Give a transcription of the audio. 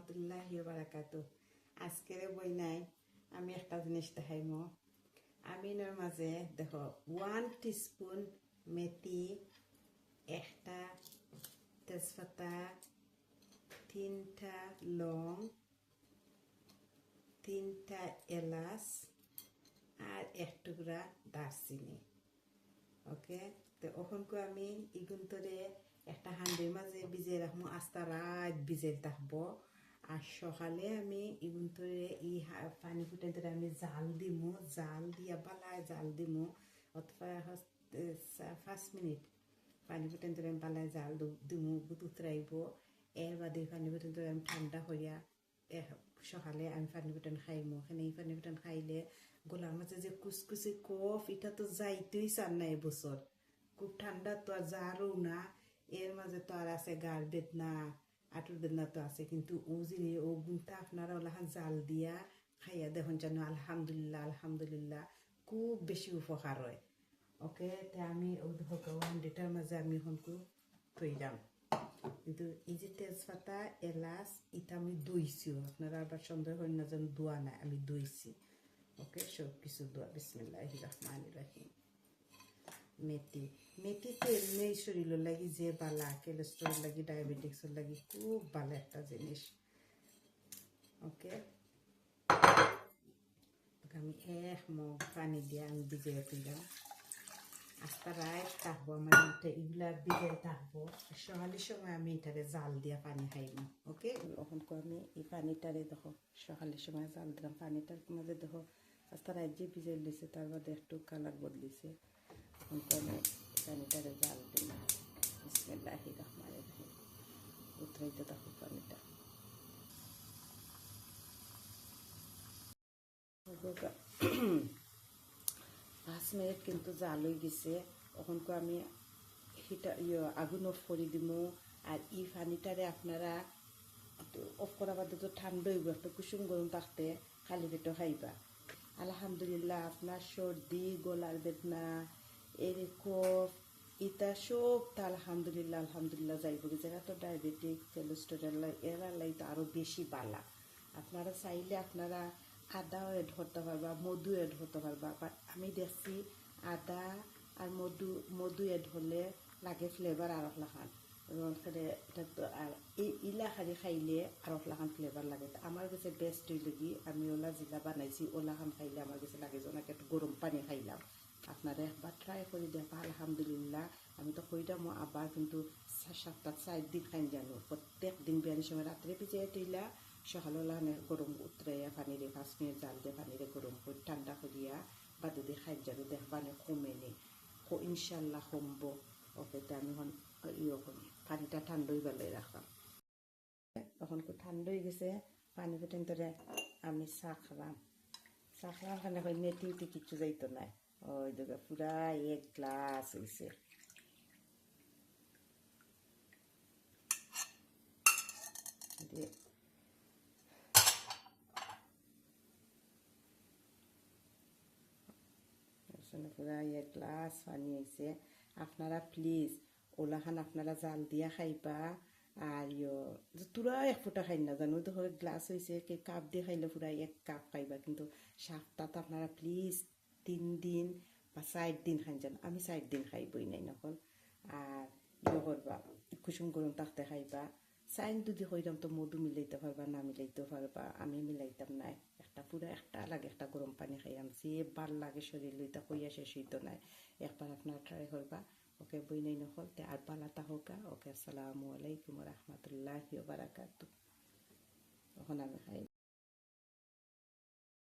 রহমতুল্লাহি ওয়া বারাকাতুহু। আজকের বইনাই আমি একটা জিনিস দেখাইমো। আমি এর মাঝে দেখো 1 টিস্পুন মেথি, একটা তেজপাতা, 3টা লং, 3টা এলাচ আর 1 টুকরা দারচিনি। ওকে, তো ওখানকো আমি ইগুন্তরে একটা হান্ডির মাঝে ভিজিয়ে রাখবো, আস্তা রাত ভিজিয়ে থাকবো। আর সকালে আমি ইগুন্তরে পানি ফুটাইতে আমি জাল দিমু, জাল দিয়া বালায় জাল দিমু, অথবা 5 মিনিট পানি ফুটাইতে আমি বালায় জাল দিমু, উতরাইব। এর বাদে পানি ফুটাইতে আমি ঠান্ডা হইয়া সকালে আমি পানি ফুটান খাইমু। এখানে এই পানি ফুটান খাইলে গোলার মাঝে যে কুচকুচি কফ, এটা তো যাইতেই চান না এবছর। খুব ঠান্ডা তো আর যারও না, এর মাঝে তো আর আছে গার বেদনা, আঁটুর বেদনা তো আছে, কিন্তু ও জিনিস ও গুণটা আপনারা ওলাখান জাল দিয়া খাইয়া দেখুন যেন আলহামদুলিল্লাহ আলহামদুলিল্লাহ খুব বেশি উপকার হয়। ওকে, তো আমি ও ভগবান ডেটার মাঝে আমি এখন থইলাম। কিন্তু এই যে তেজপাতা এলাচ এটা আমি দইছিও, আপনারা আবার সন্দেহ করেন না যেন দোয়া নাই, আমি দইছি। ওকে, সব কিছু দোয়া। বিসমিল্লাহির রহমানির রহিম। মেথি মেথি তো এমনি শরীরের লাগি যে বালা, কোলেস্ট্রল লাগি, ডায়াবেটিক্সের লাগি খুব ভালো একটা জিনিস। ওকে, আমি 1 মগ পানি দিয়ে আমি ভিজিয়ে দিলাম। আস্তা রাত থাকবো আমার এটা, এগুলা ভিজিয়ে থাকবো। সকালের সময় আমি এটারে জাল দিয়া পানি খাইব। ওকে, এখন আমি এই পানিটারে দেখো সকালের সময় জাল দিলাম, পানিটার মাঝে দেখো আস্তা রাত যে ভিজিয়ে দিয়েছে, তার মধ্যে একটু কালার বদলিছে। এখন আমি পানিটারে জাল দিলাম। বিসমিল্লাহির রহমানির রহিম। উতরাইতে দেখো পানিটা। 5 মিনিট কিন্তু জাল হয়ে গেছে। এখন আমি আগুন অফ করে দিব। আর এই পানিটারে আপনারা অফ করার বাদে তো ঠান্ডা হইব, একটা কুসুম গরম থাকতে খালি পেটে খাইবা। আলহামদুলিল্লাহ আপনার সর্দি, গলার বেদনা, এরকম এটা সব তা আলহামদুলিল্লাহ আলহামদুলিল্লাহ যাইব। যারা তো ডায়াবেটিক, কোলেস্টেরল এরা লাই তো আরও বেশি বালা। আপনারা চাইলে আপনারা আদাও এড করতে পারবা, মধু এড করতে পারবা। বাট আমি দেখছি আদা আর মধু এড হলে লাগে ফ্লেভার আর লাখান এটা তো। আর এই ইলাখানি খাইলে আর লাখান ফ্লেভার লাগে। আমার কাছে বেস্ট হইলে কি, আমি ওলা জিলা বানাইছি, ওলাখান খাইলে আমার কাছে লাগে যে ওনাকে একটু গরম পানি খাইলাম। আপনারা একবার ট্রাই করে দেখবা, আলহামদুলিল্লাহ। আমি তো কইলাম আবার কিন্তু 7-4 দিন খাই জানো, প্রত্যেক দিন বিয়ানির সময় রাত্রে ভিজিয়ে দিলা, সকালবেলা গরম উতরাইয়া পানিরে 5 মিনিট জাল দিয়ে পানিরে গরম করে ঠান্ডা করিয়া বাদে দিয়ে খাই যাবে, দেখবানে কমে নেই, ইনশাল্লাহ কমব। ওকে, তো আমি এখন পানিটা ঠান্ডা হয়ে বেলায় রাখলাম। তখন ঠান্ডা হয়ে গেছে পানি ফুটেন, আমি চা খালাম খানে মেথি উঠি কিচ্ছু যাইতো না। ওই দেখো পুরা 1 গ্লাস হয়েছে। পুরা 1 গ্লাস পানি হয়েছে। আপনারা প্লিজ ওলাখান আপনারা জাল দিয়া খাইবা। আর তোরা 1 ফুটা খাই না জানো, তো গ্লাস হয়েছে কাপ দিয়ে খাইলে পুরা 1 কাপ খাইবা। কিন্তু সাতটা তো আপনারা প্লিজ 3 দিন বা 4 দিন খাই যান। আমি 4 দিন খাইবই নাই নকল। আর করবা কুসুম গরম থাকতে খাইবা। চাইন যদি হইলাম তো মধু মিলাইতে পারবা, না মিলাইতেও পারবা। আমি মিলাইতাম নাই, একটা লাগে একটা গরম পানি খাইলাম, যে ভাল লাগে শরীর লইতা কইয়া শেষ হইতো নাই। একবার আপনারা ট্রাই করবা। ওকে, বই নাই নকল তে আর বালা তাহকা। ওকে, আসসালামু আলাইকুম রহমতুল্লাহি ওয়া বারাকাতুহু। এখন আমি খাই।